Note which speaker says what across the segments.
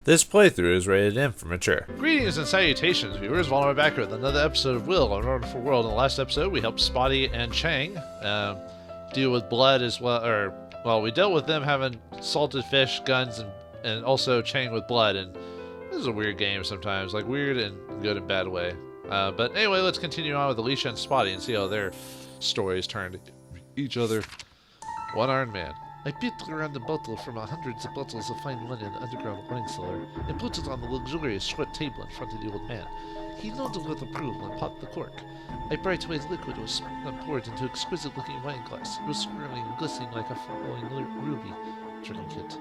Speaker 1: This playthrough is rated M for mature.
Speaker 2: Greetings and salutations, viewers. Vauldemare back with another episode of Will on Wonderful World. In the last episode, we helped Spottie and Chang deal with blood as well. We dealt with them having salted fish, guns, and also Chang with blood. And this is a weird game sometimes, like weird and good and bad way. But anyway, let's continue on with Alicia and Spottie and see how their stories turn each other. One-armed man. I picked around the bottle from hundreds of bottles of fine wine in the underground wine cellar and put it on the luxurious short table in front of the old man. He nodded with approval and popped the cork. A bright white liquid was poured into exquisite-looking wine glass. It was swirling and glistening like a flowing ruby. Drink it,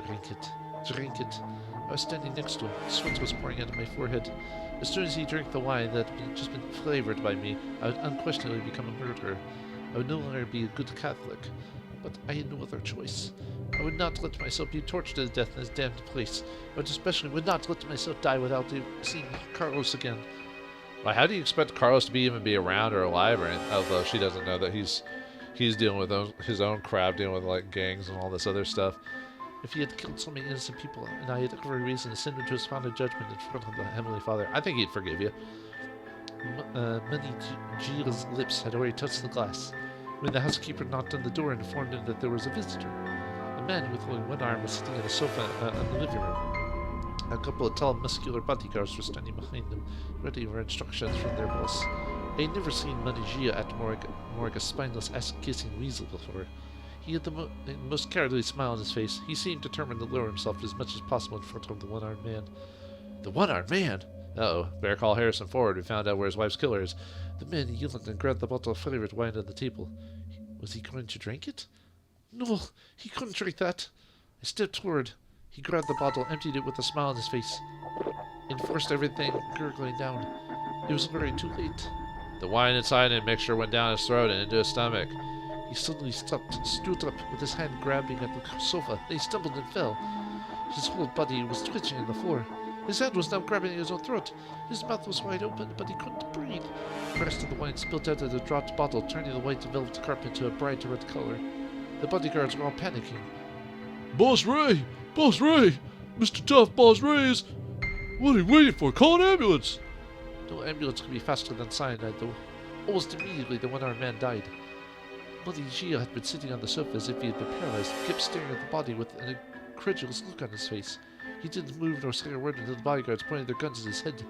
Speaker 2: drink it, drink it. I was standing next to him. Sweat was pouring out of my forehead. As soon as he drank the wine that had just been flavored by me, I would unquestionably become a murderer. I would no longer be a good Catholic. But I had no other choice. I would not let myself be tortured to death in this damned place. But especially would not let myself die without seeing Carlos again. Well, how do you expect Carlos to even be around or alive or anything? Although she doesn't know that he's dealing with his own crap, dealing with like gangs and all this other stuff. If he had killed so many innocent people, and I had every reason to send him to his final judgment in front of the Heavenly Father, I think he'd forgive you. Many Ji's lips had already touched the glass when the housekeeper knocked on the door and informed him that there was a visitor. A man with only one arm was sitting on a sofa in the living room. A couple of tall, muscular bodyguards were standing behind them, ready for instructions from their boss. I had never seen Ji act more like a spineless, ass-kissing weasel before. He had the most cowardly smile on his face. He seemed determined to lower himself as much as possible in front of the one-armed man. The one-armed man? Uh-oh. Better call Harrison forward. We found out where his wife's killer is. The man yielded and grabbed the bottle of flavored wine on the table. Was he going to drink it? No, he couldn't drink that. I stepped toward. He grabbed the bottle, emptied it with a smile on his face, and forced everything gurgling down. It was already too late. The wine inside and mixture went down his throat and into his stomach. He suddenly stopped, stood up, with his hand grabbing at the sofa. He stumbled and fell. His whole body was twitching on the floor. His hand was now grabbing his own throat. His mouth was wide open, but he couldn't breathe. The rest of the wine spilled out of the dropped bottle, turning the white velvet carpet to a bright red color. The bodyguards were all panicking.
Speaker 3: Boss Ray! Boss Ray! Mr. Tough Boss Ray is... What are you waiting for? Call an ambulance!
Speaker 2: No ambulance could be faster than cyanide, though. Almost immediately, the one-armed man died. Ji had been sitting on the sofa as if he had been paralyzed. He kept staring at the body with an incredulous look on his face. He didn't move nor say a word until the bodyguards pointed their guns at his head.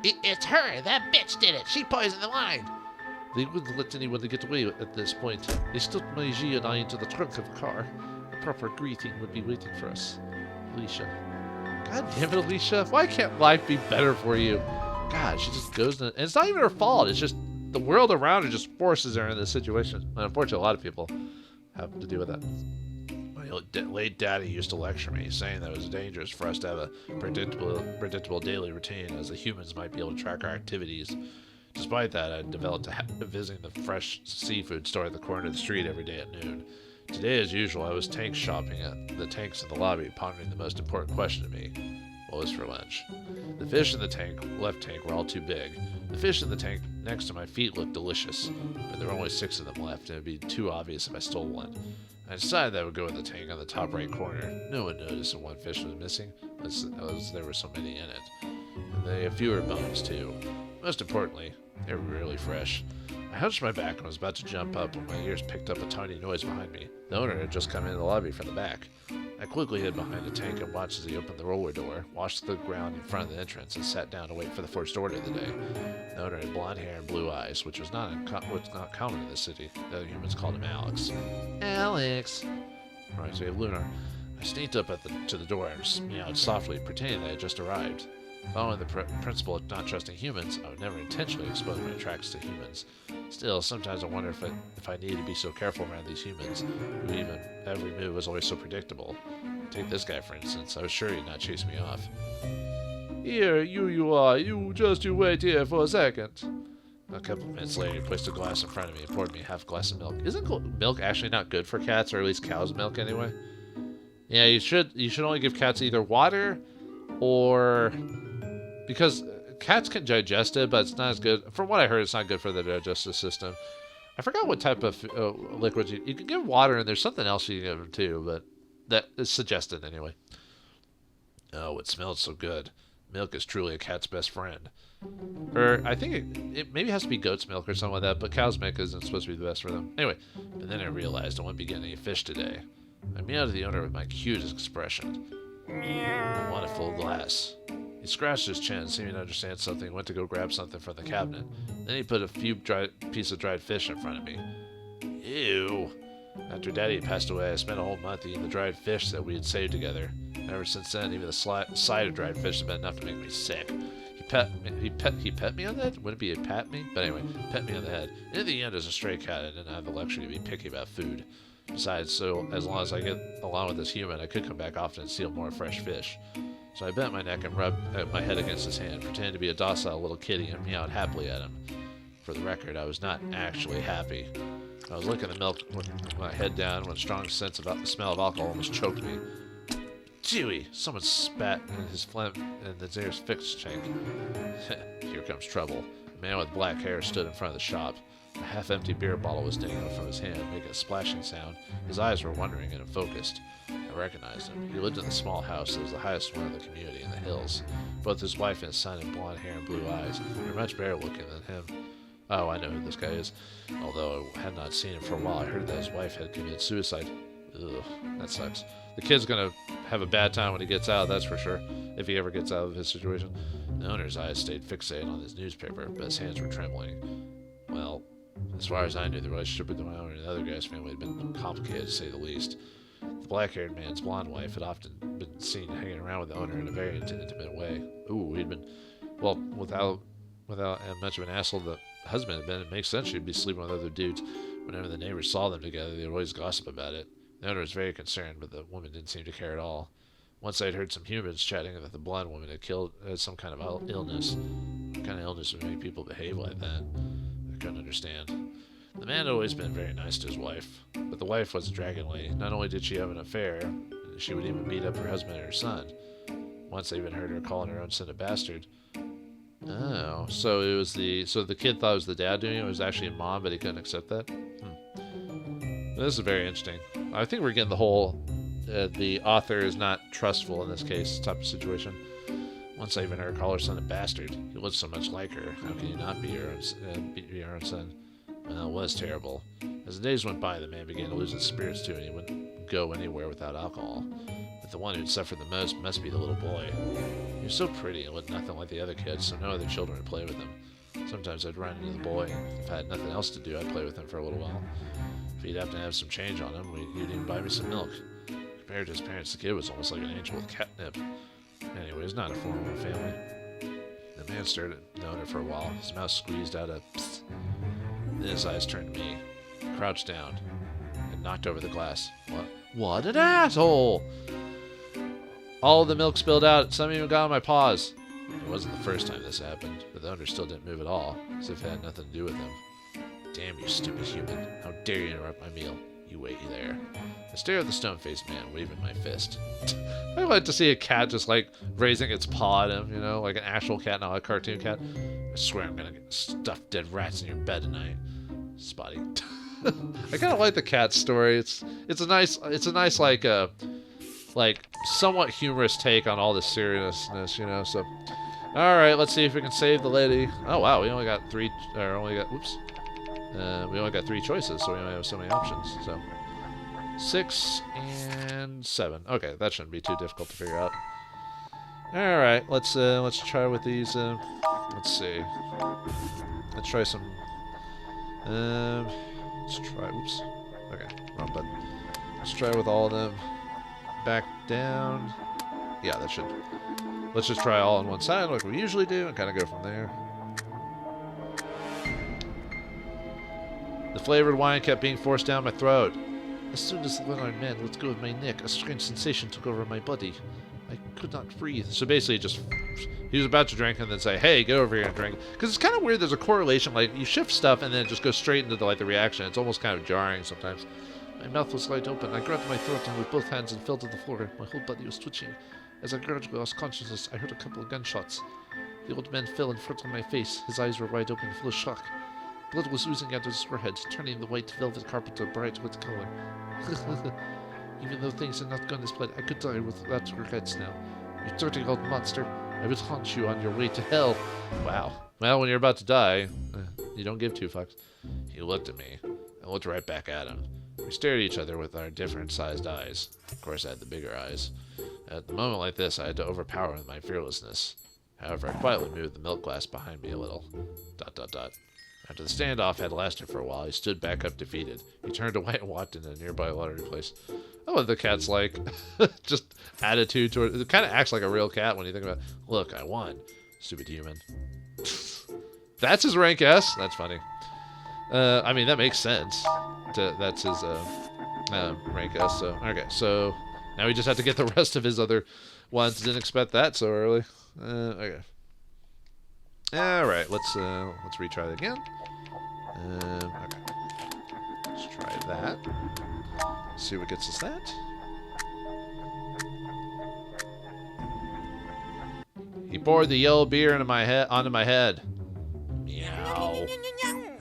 Speaker 4: It's her! That bitch did it! She poisoned the wine!
Speaker 2: They wouldn't let anyone get away at this point. They slipped Ji and I into the trunk of a car. A proper greeting would be waiting for us. Alicia. God damn it, Alicia. Why can't life be better for you? God, she just goes in... And it's not even her fault. It's just the world around her just forces her in this situation. And unfortunately, a lot of people have to deal with that. Late daddy used to lecture me, saying that it was dangerous for us to have a predictable daily routine, as the humans might be able to track our activities. Despite that, I developed a habit of visiting the fresh seafood store at the corner of the street every day at noon. Today, as usual, I was tank shopping at the tanks in the lobby, pondering the most important question to me. What was for lunch? The fish in the left tank were all too big. The fish in the tank next to my feet looked delicious, but there were only 6 of them left, and it would be too obvious if I stole one. I decided that I would go in the tank on the top right corner. No one noticed that one fish was missing, as there were so many in it. And they had fewer bones, too. Most importantly, they were really fresh. I hunched my back and was about to jump up when my ears picked up a tiny noise behind me. The owner had just come into the lobby from the back. I quickly hid behind the tank and watched as he opened the roller door, washed the ground in front of the entrance, and sat down to wait for the first order of the day. The owner had blonde hair and blue eyes, which was not common in the city. The other humans called him Alex. Alex! Reminds me of Lunar. I sneaked up to the door and meowed softly, pretending that I had just arrived. Following the principle of not trusting humans, I would never intentionally expose my tracks to humans. Still, sometimes I wonder if I need to be so careful around these humans, who even every move was always so predictable. Take this guy, for instance. I was sure he'd not chase me off.
Speaker 3: Here, you are. You wait here for a second.
Speaker 2: A couple of minutes later, he placed a glass in front of me and poured me half a glass of milk. Isn't milk actually not good for cats, or at least cow's milk anyway? Yeah, you should only give cats either water or... Because cats can digest it, but it's not as good. From what I heard, it's not good for the digestive system. I forgot what type of liquids you can give water, and there's something else you can give them too, but that is suggested anyway. Oh, it smelled so good. Milk is truly a cat's best friend. Or, I think it maybe has to be goat's milk or something like that, but cow's milk isn't supposed to be the best for them. Anyway, but then I realized I wouldn't be getting any fish today. I meowed to the owner with my cutest expression. I want a full glass. He scratched his chin, seeming to understand something, and went to go grab something from the cabinet. Then he put a few pieces of dried fish in front of me. Ew. After Daddy had passed away, I spent a whole month eating the dried fish that we had saved together. And ever since then, even the sight of dried fish has been enough to make me sick. He pet me on the head? Wouldn't it be a pat me? But anyway, pet me on the head. In the end, as a stray cat, I didn't have the luxury to be picky about food. Besides, so as long as I get along with this human, I could come back often and steal more fresh fish. So I bent my neck and rubbed my head against his hand, pretending to be a docile little kitty, and meowed happily at him. For the record, I was not actually happy. I was licking the milk with my head down when a strong sense about the smell of alcohol almost choked me. Chewy! Someone spat in his phlegm, and the ears fixed Chang. Here comes trouble. A man with black hair stood in front of the shop. A half-empty beer bottle was dangling from his hand, making a splashing sound. His eyes were wandering and unfocused. I recognized him. He lived in a small house that was the highest one in the community in the hills. Both his wife and his son had blonde hair and blue eyes. They were much better looking than him. Oh, I know who this guy is. Although I had not seen him for a while, I heard that his wife had committed suicide. Ugh, that sucks. The kid's gonna have a bad time when he gets out, that's for sure. If he ever gets out of his situation. The owner's eyes stayed fixated on his newspaper, but his hands were trembling. Well, as far as I knew, the relationship with the owner and the other guy's family had been complicated, to say the least. The black-haired man's blonde wife had often been seen hanging around with the owner in a very intimate way. Ooh, he'd been, well, without much of an asshole the husband had been, it makes sense she'd be sleeping with other dudes. Whenever the neighbors saw them together, they would always gossip about it. The owner was very concerned, but the woman didn't seem to care at all. Once I'd heard some humans chatting that the blonde woman had some kind of illness. What kind of illness would make people behave like that? I couldn't understand. The man had always been very nice to his wife, but the wife was a dragon lady. Not only did she have an affair, she would even beat up her husband and her son. Once I even heard her calling her own son a bastard. Oh, so the kid thought it was the dad doing it. It was actually a mom, but he couldn't accept that. This is very interesting. I think we're getting the whole the author is not trustful in this case type of situation. Once I even heard her call her son a bastard. He looked so much like her. How can you not be your own son? Well, it was terrible. As the days went by, the man began to lose his spirits too, and he wouldn't go anywhere without alcohol. But the one who'd suffered the most must be the little boy. He was so pretty and looked nothing like the other kids, so no other children would play with him. Sometimes I'd run into the boy, and if I had nothing else to do, I'd play with him for a little while. If he'd happen to have some change on him, he'd even buy me some milk. Compared to his parents, the kid was almost like an angel with catnip. Anyways, not a formal family. The man stared at the owner for a while, his mouth squeezed out a psst. Then his eyes turned to me, crouched down, and knocked over the glass. What an asshole! All the milk spilled out, some even got on my paws. It wasn't the first time this happened, but the owner still didn't move at all, as if it had nothing to do with him. Damn you, stupid human. How dare you interrupt my meal? You wait there. I stared at the stone-faced man, waving my fist. I like to see a cat just, like, raising its paw at him, you know, like an actual cat, not a cartoon cat. I swear I'm gonna get stuffed dead rats in your bed tonight. Spottie. I kind of like the cat story. It's a nice like somewhat humorous take on all the seriousness, you know. So, all right, let's see if we can save the lady. Oh wow, we only got three choices, so we only have so many options. So 6 and 7. Okay, that shouldn't be too difficult to figure out. All right, let's try with these. Let's see. Let's try some. Let's try. Oops. Okay, wrong button. Let's try with all of them. Back down. Yeah, that should. Let's just try all on one side like we usually do and kind of go from there. The flavored wine kept being forced down my throat. As soon as the one-armed man let go of my neck, a strange sensation took over my body. I could not breathe. So basically, he was about to drink and then say, "Hey, go over here and drink." Because it's kind of weird. There's a correlation. Like you shift stuff and then it just goes straight into the reaction. It's almost kind of jarring sometimes. My mouth was wide open. I grabbed my throat and with both hands and fell to the floor. My whole body was twitching. As I gradually lost consciousness, I heard a couple of gunshots. The old man fell in front of my face. His eyes were wide open, full of shock. Blood was oozing out of his forehead, turning the white velvet carpet a bright red color. Even though things had not gone as planned, I could die without regrets now. You dirty old monster. I will haunt you on your way to hell. Wow. Well, when you're about to die, you don't give two fucks. He looked at me. I looked right back at him. We stared at each other with our different-sized eyes. Of course, I had the bigger eyes. At the moment like this, I had to overpower with my fearlessness. However, I quietly moved the milk glass behind me a little. ... After the standoff had lasted for a while, he stood back up defeated. He turned away and walked into a nearby lottery place. Oh, what the cat's like. Just attitude toward it. Kind of acts like a real cat when you think about it. Look, I won. Stupid human. That's his rank S? That's funny. I mean, that makes sense. That's his rank S. So, okay, so now we just have to get the rest of his other ones. Didn't expect that so early. Okay. All right, let's retry it again. Okay, let's try that. See what gets us that. He poured the yellow beer onto my head. Meow.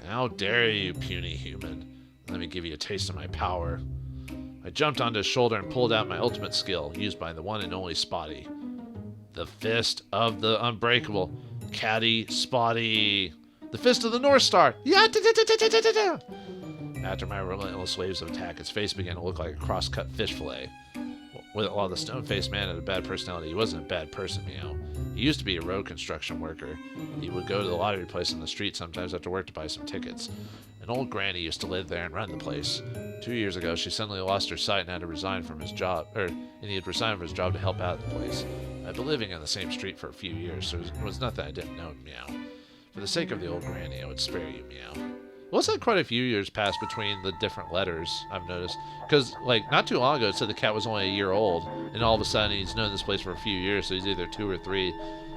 Speaker 2: How dare you, puny human? Let me give you a taste of my power. I jumped onto his shoulder and pulled out my ultimate skill, used by the one and only Spottie. The Fist of the Unbreakable. Caddy Spottie. The Fist of the North Star. Yeah. After my relentless waves of attack, his face began to look like a cross-cut fish fillet. While the stone-faced man had a bad personality, he wasn't a bad person, meow. He used to be a road construction worker. He would go to the lottery place on the street sometimes after work to buy some tickets. An old granny used to live there and run the place. 2 years ago, she suddenly lost her sight and had to resign from his job, and he had resigned from his job to help out the place. I'd been living on the same street for a few years, so it was nothing I didn't know, meow. For the sake of the old granny, I would spare you, meow. Looks like quite a few years passed between the different letters, I've noticed. Because, like, not too long ago, it said the cat was only a year old, and all of a sudden he's known this place for a few years, so he's either 2 or 3.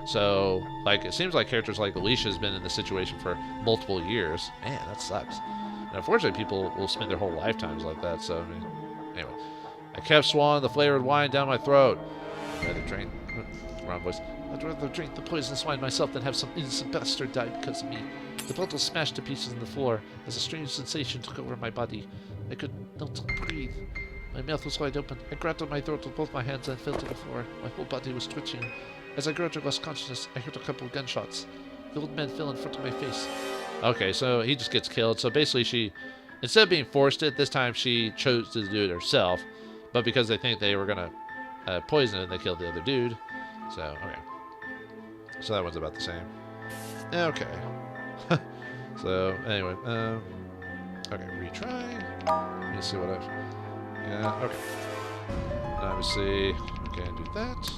Speaker 2: So, like, it seems like characters like Alicia has been in this situation for multiple years. Man, that sucks. And unfortunately, people will spend their whole lifetimes like that, so, I mean, anyway. I kept swallowing the flavored wine down my throat. I'd rather drink... Wrong voice. I'd rather drink the poisonous wine myself than have some innocent bastard die because of me. The bottle smashed to pieces on the floor as a strange sensation took over my body. I could not breathe. My mouth was wide open. I grabbed on my throat with both my hands and fell to the floor. My whole body was twitching. As I gradually lost consciousness, I heard a couple of gunshots. The old man fell in front of my face. Okay, so he just gets killed. So basically she, instead of being forced it, this time she chose to do it herself. But because they think they were going to poison it, they killed the other dude. So, okay. So that one's about the same. Okay. So, anyway, okay, retry. Let me see what I've... Yeah, okay. Now let me see. Okay, do that.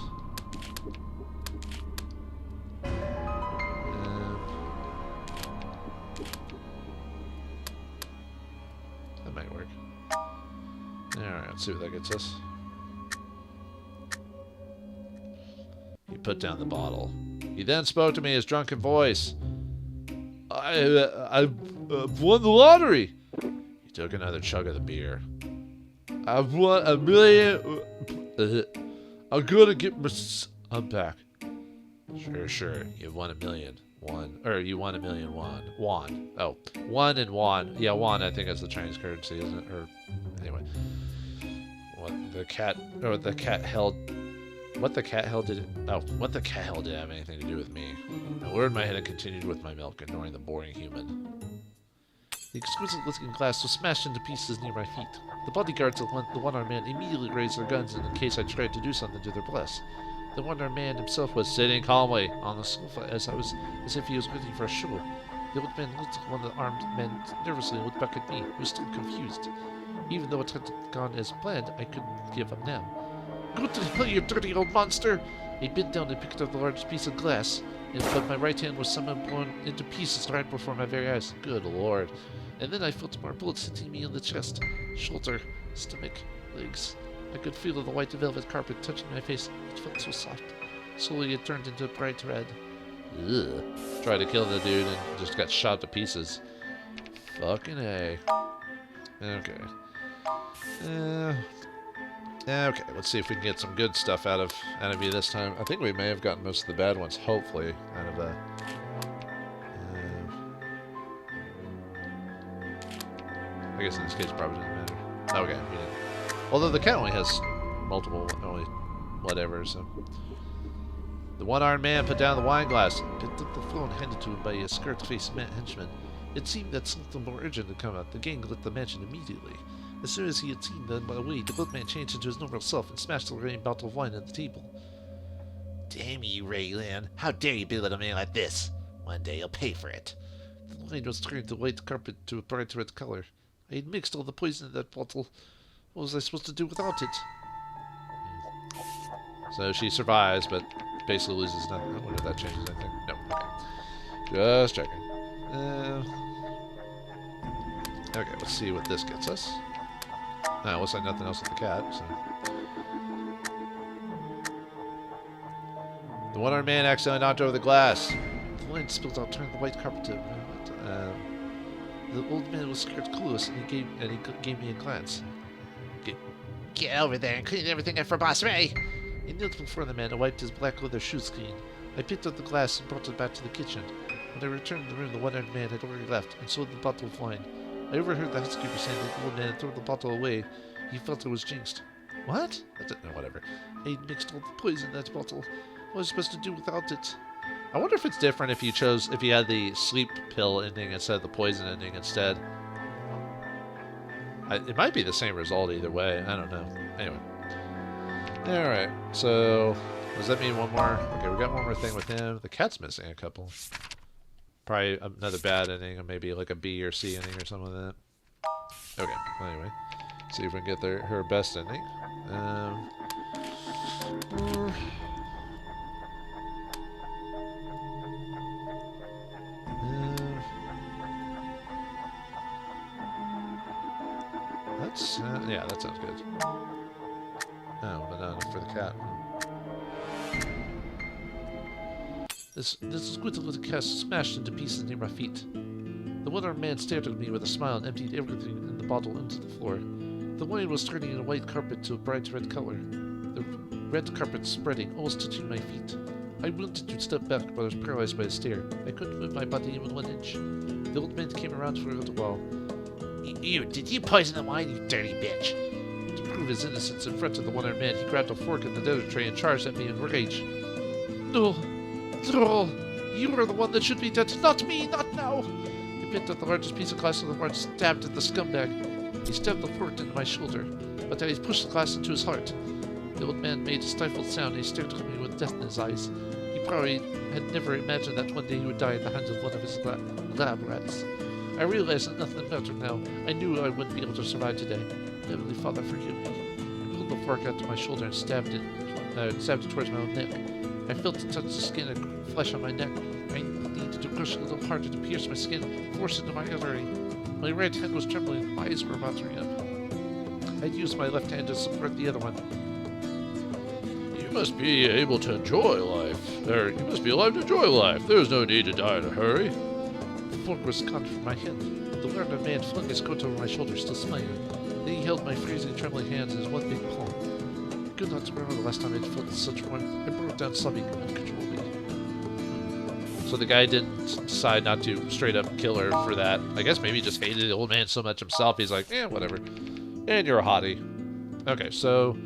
Speaker 2: That might work. Alright, let's see what that gets us. He put down the bottle. He then spoke to me in his drunken voice. I won the lottery. He took another chug of the beer. I've won $1 million. I'm gonna get my... I'm back. Sure. You've won $1 million. You won $1 million won. Oh, won and won. Yeah, won. I think that's the Chinese currency, isn't it? Or anyway, what the cat held did have anything to do with me. I lowered my head and continued with my milk, ignoring the boring human. The exquisite-looking glass was smashed into pieces near my feet. The bodyguards of the one-armed man immediately raised their guns in case I tried to do something to their bless. The one-armed man himself was sitting calmly on the sofa as if he was waiting for a show. The old man looked at one of the armed men nervously and looked back at me, who was still confused. Even though it had gone as planned, I couldn't give up now. Go to hell, you dirty old monster! I bent down and picked up the largest piece of glass, but my right hand was somehow blown into pieces right before my very eyes. Good lord. And then I felt more bullets hitting me in the chest, shoulder, stomach, legs. I could feel the white velvet carpet touching my face. It felt so soft. Slowly it turned into bright red. Ugh. Tried to kill the dude and just got shot to pieces. Fucking A. Okay. Okay, let's see if we can get some good stuff out of you this time. I think we may have gotten most of the bad ones, hopefully, out of that. I guess in this case it probably doesn't matter. Okay, we didn't. Although the cat only has multiple, only whatever, so. The one-armed man put down the wine glass, picked up the phone handed to him by a skirt-faced henchman. It seemed that something more urgent had come up. The gang left the mansion immediately. As soon as he had seen them away, the boatman changed into his normal self and smashed the remaining bottle of wine on the table.
Speaker 4: Damn you, Raylan. How dare you belittle a man like this? One day you'll pay for it.
Speaker 2: The wine was turned the white carpet to a bright red color. I had mixed all the poison in that bottle. What was I supposed to do without it? So she survives, but basically loses nothing. I wonder if that changes anything. No. Okay. Just checking. Okay, let's see what this gets us. Looks like nothing else with the cat, so. The one-armed man accidentally knocked over the glass. The wine spilled out, turning the white carpet to... the old man was scared clueless, and he gave me a glance.
Speaker 4: Get over there and clean everything up for Boss Ray.
Speaker 2: He knelt before the man and wiped his black leather shoes clean. I picked up the glass and brought it back to the kitchen. When I returned to the room, the one-armed man had already left, and so had the bottle of wine. I overheard the housekeeper saying that the old man had thrown the bottle away. He felt it was jinxed. What? Whatever. I had mixed all the poison in that bottle. What was I supposed to do without it? I wonder if it's different if you had the sleep pill ending instead of the poison ending instead. It might be the same result either way. I don't know. Anyway. Alright, so does that mean one more? Okay, we got one more thing with him. The cat's missing a couple. Probably another bad ending, or maybe like a B or C ending or something like that. Okay, well, anyway. See if we can get her best ending. Yeah, that sounds good. Oh, but not enough for the cat. This is good to let the cat smashed into pieces near my feet. The one-armed man stared at me with a smile and emptied everything in the bottle into the floor. The wine was turning a white carpet to a bright red color. The red carpet spreading, almost touching my feet. I wanted to step back, but I was paralyzed by the stare. I couldn't move my body even 1 inch. The old man came around for a little while.
Speaker 4: Did you poison the wine, you dirty bitch?
Speaker 2: To prove his innocence in front of the one-armed man, he grabbed a fork in the dinner tray and charged at me in rage. No! You are the one that should be dead, not me, not now! He picked up the largest piece of glass in the world and stabbed at the scumbag. He stabbed the fork into my shoulder, but then he pushed the glass into his heart. The old man made a stifled sound and he stared at me with death in his eyes. He probably had never imagined that one day he would die in the hands of one of his lab rats. I realized that nothing mattered now. I knew I wouldn't be able to survive today. Heavenly Father, forgive me. I pulled the fork out to my shoulder and stabbed it towards my own neck. I felt it touch the skin and flesh on my neck. I needed to push a little harder to pierce my skin, force into my artery. My right hand was trembling and my eyes were watering up. I'd used my left hand to support the other one.
Speaker 3: You must be able to enjoy life. You must be alive to enjoy life. There's no need to die in a hurry.
Speaker 2: The fork was gone from my hand. The learned man flung his coat over my shoulder, still smiling. Then he held my freezing, trembling hands in his one big palm. I could not remember the last time I'd felt such warmth. I broke down sobbing uncontrollably. So the guy didn't decide not to straight up kill her for that. I guess maybe he just hated the old man so much himself, he's like, whatever. And you're a hottie. Okay, so...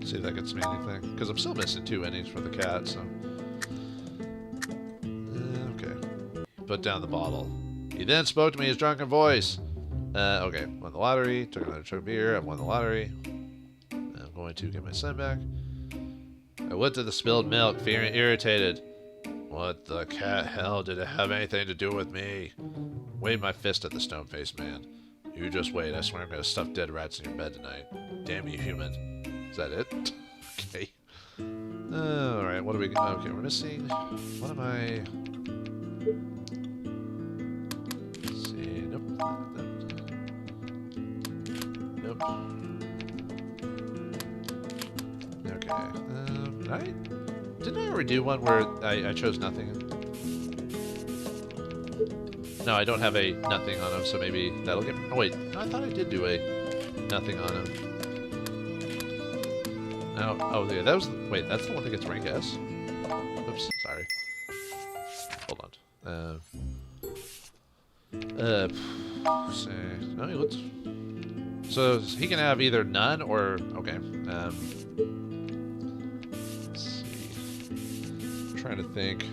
Speaker 2: see if that gets me anything. Because I'm still missing 2 endings for the cat, so... okay. Put down the bottle. He then spoke to me in his drunken voice. Okay. Won the lottery. Took another chug of beer. I won the lottery. I'm going to get my son back. I looked at the spilled milk, feeling irritated. What the cat hell did it have anything to do with me? Waved my fist at the stone-faced man. You just wait. I swear I'm going to stuff dead rats in your bed tonight. Damn you, human. Is that it? Okay. Alright, what do we... Okay, we're missing... What am I... Let's see... Nope. Nope. Okay. Didn't I already do one where I chose nothing? No, I don't have a nothing on him, so maybe that'll get... Oh, wait. No, I thought I did do a nothing on him. No, oh, yeah, that was... Wait, that's the one that gets rank S? Oops, sorry. Hold on. See... No, let's So he can have either none or okay. Let's see. I'm trying to think.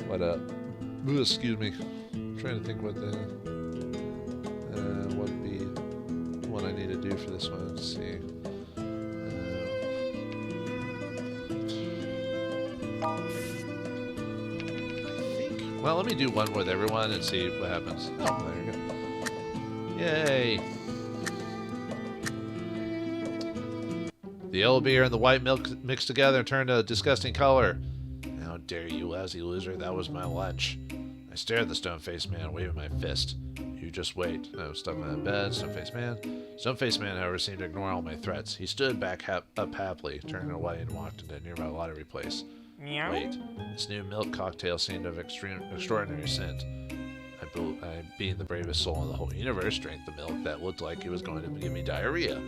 Speaker 2: What ooh, excuse me. I'm trying to think what the what would be what I need to do for this one. Let's see. Well, let me do one with everyone and see what happens. Oh, there you go. Yay! The yellow beer and the white milk mixed together and turned a disgusting color. How dare you, lousy loser, that was my lunch. I stared at the stone-faced man, waving my fist. You just wait. I was stuck in my bed, stone-faced man. Stone-faced man, however, seemed to ignore all my threats. He stood back up happily, turned away and walked into a nearby lottery place. Wait, this new milk cocktail seemed of extraordinary scent. I, being the bravest soul in the whole universe, drank the milk that looked like it was going to give me diarrhea.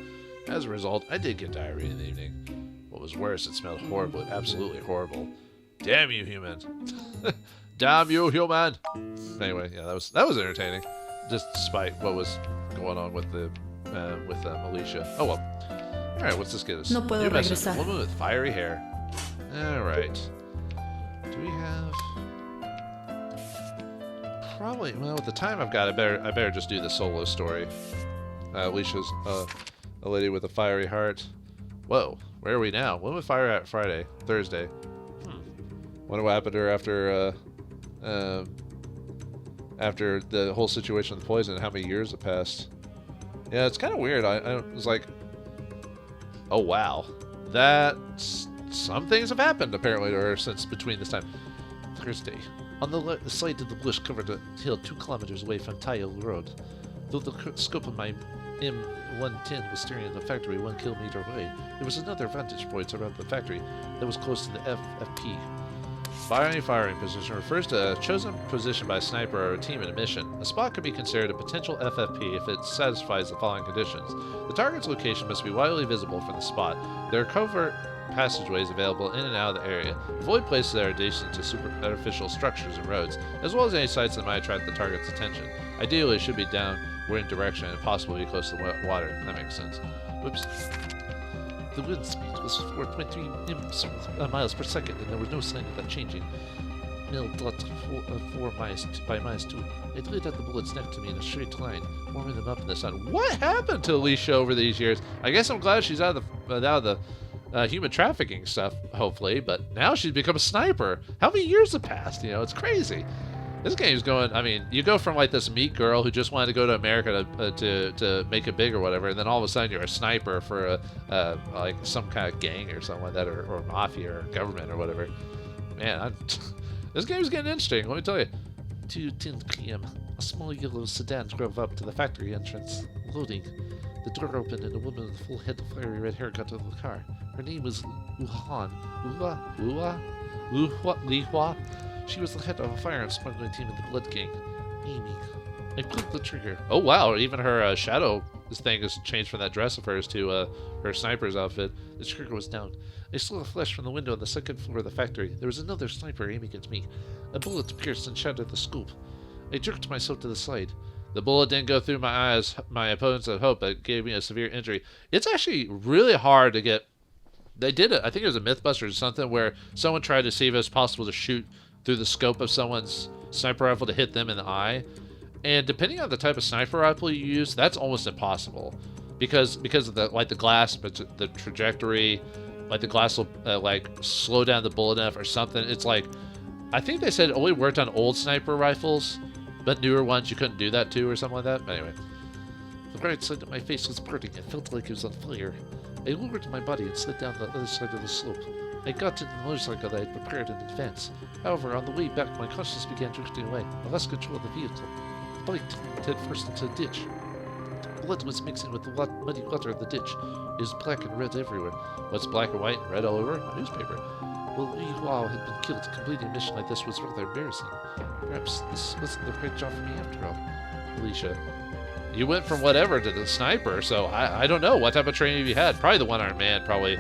Speaker 2: As a result, I did get diarrhea in the evening. What was worse, it smelled horrible, absolutely horrible. Damn you, human! Damn you, human! Anyway, yeah, that was entertaining, just despite what was going on with the Alicia. Oh well. All right, what's this get us?
Speaker 5: No puedo
Speaker 2: New message.
Speaker 5: regresar.
Speaker 2: Woman with fiery hair. All right. Do we have? Probably. Well, at the time I've got, I better just do the solo story. Alicia's a lady with a fiery heart. Whoa, where are we now? When was Fire at Friday? Thursday. Wonder what happened to her after the whole situation with poison. How many years have passed? Yeah, it's kind of weird. I was like, oh wow, some things have happened apparently to her since between this time. Thursday. On the side of the bush covered a hill 2 kilometers away from Tile Road. Though the scope of my M110 was staring at the factory 1 kilometer away, there was another vantage point around the factory that was close to the FFP. Firing position refers to a chosen position by a sniper or a team in a mission. A spot could be considered a potential FFP if it satisfies the following conditions. The target's location must be widely visible from the spot. There are covert passageways available in and out of the area. Avoid places that are adjacent to superficial structures and roads, as well as any sites that might attract the target's attention. Ideally, it should be downwind direction and possibly close to the water. That makes sense. Whoops. The wind speed was 4.3 miles per second, and there was no sign of that changing. Mil.4 miles by minus 2. I laid out the bullets next to me in a straight line, warming them up in the sun. What happened to Alicia over these years? I guess I'm glad she's out of the human trafficking stuff, hopefully, but now she's become a sniper. How many years have passed? You know, it's crazy. This game's going, I mean, you go from like this meek girl who just wanted to go to America to make it big or whatever, and then all of a sudden you're a sniper for like some kind of gang or something like that, or mafia or government or whatever. Man, this game's getting interesting, let me tell you. 2:10 p.m. A small yellow sedan drove up to the factory entrance. Loading. The door opened and a woman with a full head of fiery red hair got out of the car. Her name was Li Hua. She was the head of a fire and smuggling team in the Blood Gang. Amy. I pulled the trigger. Oh wow, even her shadow thing has changed from that dress of hers to her sniper's outfit. The trigger was down. I saw the flash from the window on the second floor of the factory. There was another sniper aiming at me. A bullet pierced and shattered the scoop. I jerked myself to the side. The bullet didn't go through my eyes. My opponents had hoped, but it gave me a severe injury. It's actually really hard to get. They did it. I think it was a Mythbusters or something where someone tried to see if it was possible to shoot through the scope of someone's sniper rifle to hit them in the eye. And depending on the type of sniper rifle you use, that's almost impossible. Because of the glass, the trajectory, like the glass will like slow down the bullet enough or something. It's like, I think they said it only worked on old sniper rifles, but newer ones you couldn't do that to or something like that. But anyway. The right side of my face was burning. It felt like it was on fire. I lowered my body and slid down the other side of the slope. I got into the motorcycle that I had prepared in advance. However, on the way back, my consciousness began drifting away. I lost control of the vehicle. The bike head first into a ditch. Blood was mixing with the muddy water of the ditch. It was black and red everywhere. What's black and white and red all over? A newspaper. Well, Li Hua had been killed. Completing a mission like this was rather embarrassing. Perhaps this wasn't the right job for me after all. Alicia. You went from whatever to the sniper, so I don't know what type of training you had. Probably the one-armed man probably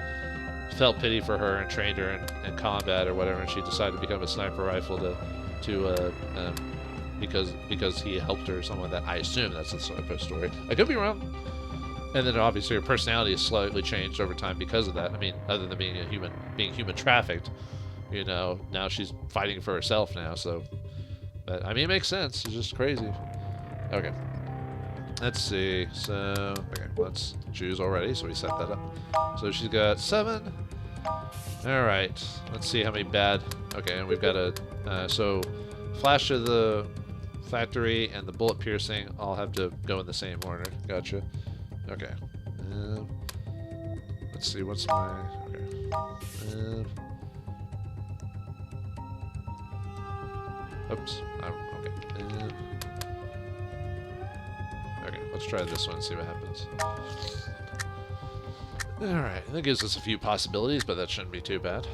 Speaker 2: felt pity for her and trained her in combat or whatever, and she decided to become a sniper rifle to because he helped her or something like that. I assume that's the story. I could be wrong. And then obviously her personality is slightly changed over time because of that. I mean, other than being human trafficked, you know, now she's fighting for herself now. So, but I mean, it makes sense. It's just crazy. Okay, let's see. So, okay, let's choose already. So we set that up. So she's got 7. All right, let's see how many bad. Okay, and we've got a so flash to the factory and the bullet piercing all have to go in the same order. Gotcha. Okay. Let's see, what's my... Okay. Oops. Okay. Okay, let's try this one and see what happens. Alright, that gives us a few possibilities, but that shouldn't be too bad.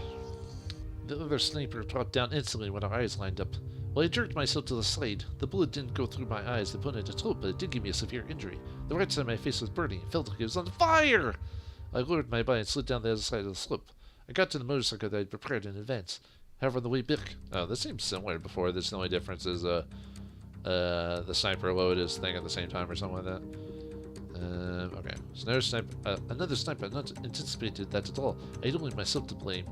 Speaker 2: The other sniper dropped down instantly when our eyes lined up. Well, I jerked myself to the side. The bullet didn't go through my eyes. The bullet had told, but it did give me a severe injury. The right side of my face was burning. It felt like it was on fire! I lowered my body and slid down the other side of the slope. I got to the motorcycle that I'd prepared in advance. However, on the way back... Oh, this seems similar to before. The only difference is the sniper load his thing at the same time or something like that. Okay. So another sniper. Not anticipated that at all. I don't leave myself to blame.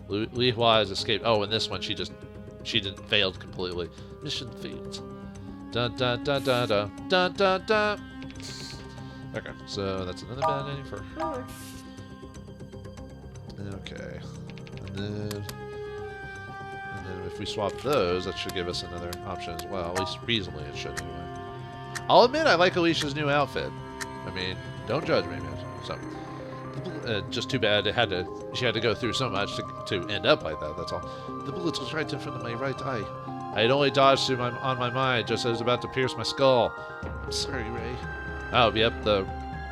Speaker 2: Li Hua has escaped. Oh, in this one, she didn't failed completely. Mission failed. Dun dun dun dun dun dun dun dun. Okay, so that's another bad ending for her. Okay, and then if we swap those, that should give us another option as well. At least reasonably, it should anyway. I'll admit I like Alicia's new outfit. I mean, don't judge me, man. So, just too bad she had to go through so much to end up like that. That's all. The bullet was right in front of my right eye. I had only dodged on my mind just as it was about to pierce my skull. I'm sorry, Ray. Oh, yep.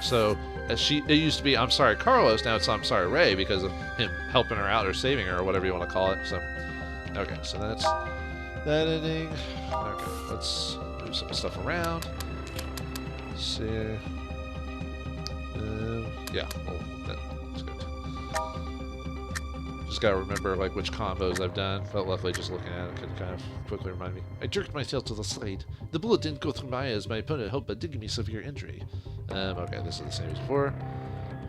Speaker 2: So it used to be I'm sorry, Carlos. Now it's I'm sorry, Ray, because of him helping her out or saving her or whatever you want to call it. So, okay. So that's that ending. Okay, let's move some stuff around. Let's see. Yeah, well, that's good. Just gotta remember like which combos I've done, but luckily just looking at it could kind of quickly remind me. I jerked myself to the side. The bullet didn't go through my eye as my opponent hoped, but did give me severe injury. Okay, this is the same as before.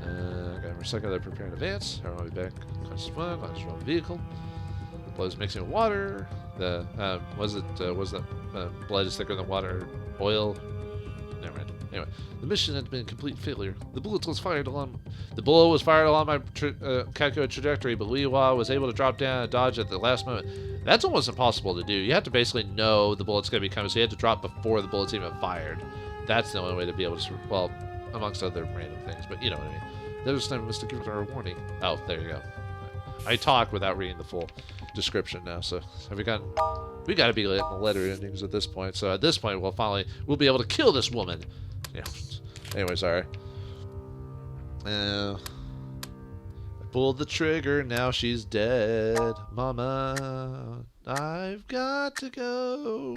Speaker 2: Okay, recycle that prepare in advance. I'll be back. Constant fun. Constant run vehicle. The blood is mixing with water. The was that blood is thicker than water? Oil. Never mind. Anyway, the mission had been a complete failure. The bullet was fired along my calculated trajectory, but Li Hua was able to drop down and dodge at the last moment. That's almost impossible to do. You have to basically know the bullet's going to be coming, so you have to drop before the bullet's even fired. That's the only way to be able to, well, amongst other random things, but you know what I mean. The other sniper must have given her a warning. Oh, there you go. I talk without reading the full description now, so have we got to be getting the letter endings at this point. So at this point, we'll be able to kill this woman. Yeah. Anyway, sorry. I pulled the trigger. Now she's dead. Mama, I've got to go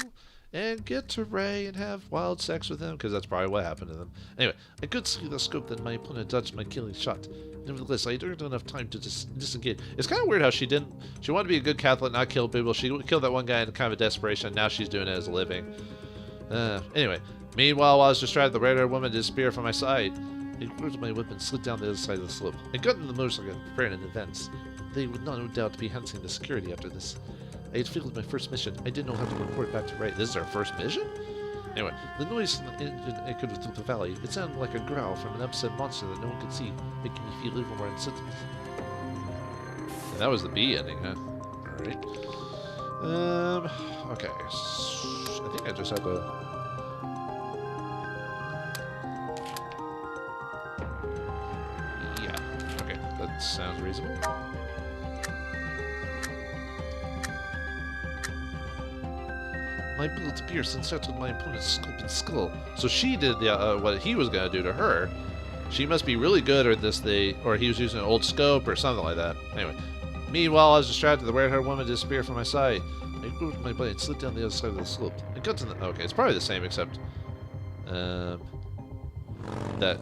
Speaker 2: and get to Ray and have wild sex with him, because that's probably what happened to them. Anyway, I could see the scope that my opponent dodged my killing shot. Nevertheless, I didn't have enough time to disengage. It's kind of weird how she wanted to be a good Catholic, not kill people. She killed that one guy in kind of a desperation. Now she's doing it as a living. Anyway, meanwhile, while I was distracted, the red-haired woman disappeared from my side. I grabbed my whip and slid down the other side of the slope. I got into the motorcycle preparing an advance. They would no doubt be hunting the security after this. I had failed my first mission. I didn't know how to report back to Ray. This is our first mission? Anyway, the noise from the engine echoed through the valley. It sounded like a growl from an upset monster that no one could see, making me feel even more unsettled. And that was the B ending, huh? Alright. Okay. I think I just had to... Yeah. Okay, that sounds reasonable. My bullets pierced and settled my opponent's scope and skull. So she did the what he was gonna do to her. She must be really good at this thing, or he was using an old scope or something like that. Anyway, meanwhile, I was distracted. The red-haired woman disappeared from my side. I grabbed my blade and slid down the other side of the slope. I got to the... Okay, it's probably the same, except that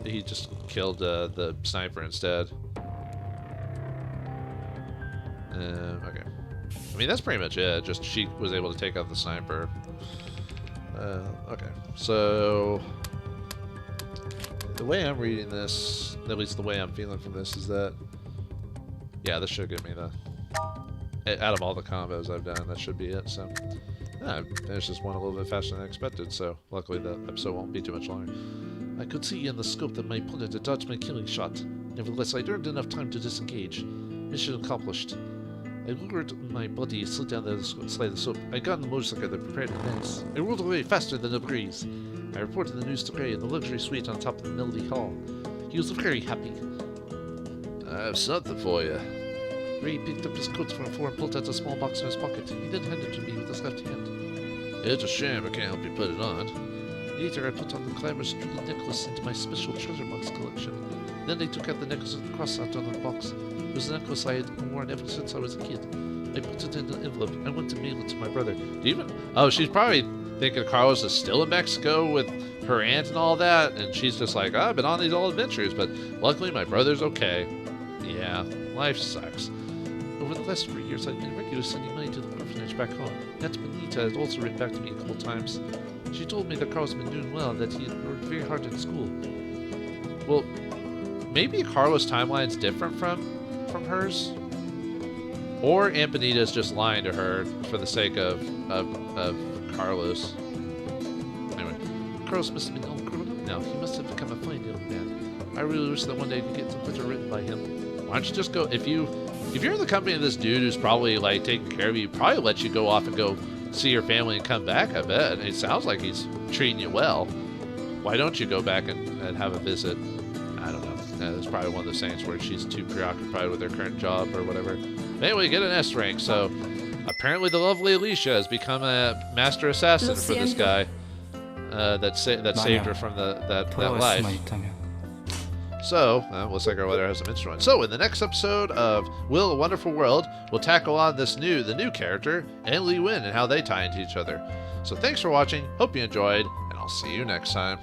Speaker 2: he just killed the sniper instead. Okay. I mean, that's pretty much it. Just she was able to take out the sniper. Okay, so the way I'm reading this, at least the way I'm feeling from this, is that, yeah, this should give me the, out of all the combos I've done, that should be it. So, yeah, I finished this one a little bit faster than I expected, so luckily the episode won't be too much longer. I could see in the scope that my opponent had dodged my killing shot. Nevertheless, I earned enough time to disengage. Mission accomplished. I lured my buddy slid down the slide of the slope. I got on the motorcycle that prepared to dance. I rolled away faster than a breeze. I reported the news to Ray in the luxury suite on top of the Melody Hall. He was very happy.
Speaker 3: I have something for you.
Speaker 2: Ray picked up his coat from the floor and pulled out a small box from his pocket. He then handed it to me with his left hand.
Speaker 3: It's a shame I can't help you put it on.
Speaker 2: Later, I put on the glamorous jeweled necklace into my special treasure box collection. Then I took out the necklace with the cross out on the box. It was a necklace I had worn ever since I was a kid. I put it in an envelope and went to mail it to my brother.
Speaker 3: Oh, she's probably thinking Carlos is still in Mexico with her aunt and all that, and she's just like, I've been on these old adventures, but luckily my brother's okay. Yeah, life sucks.
Speaker 2: Over the last 3 years, I've been regularly sending money to the orphanage back home. Aunt Benita has also written back to me a couple times. She told me that Carlos had been doing well and that he had worked very hard in school.
Speaker 3: Well, maybe Carlos' timeline's different from hers, or Aunt Benita's just lying to her for the sake of Carlos.
Speaker 2: Anyway, Carlos must have been all grown up now. He must have become a fine young man. I really wish that one day I could get some letter written by him.
Speaker 3: Why don't you just go, if you're in the company of this dude who's probably like taking care of you, he'd probably let you go off and go see your family and come back, I bet. It sounds like he's treating you well. Why don't you go back and have a visit? I don't know. It's probably one of those things where she's too preoccupied with her current job or whatever. But anyway, get an S rank. So apparently the lovely Alicia has become a master assassin for this guy that saved her from that life. So, looks like our weather has some instruments. So, in the next episode of Will a Wonderful World, we'll tackle on the new character and Li Wen and how they tie into each other. So, thanks for watching. Hope you enjoyed, and I'll see you next time.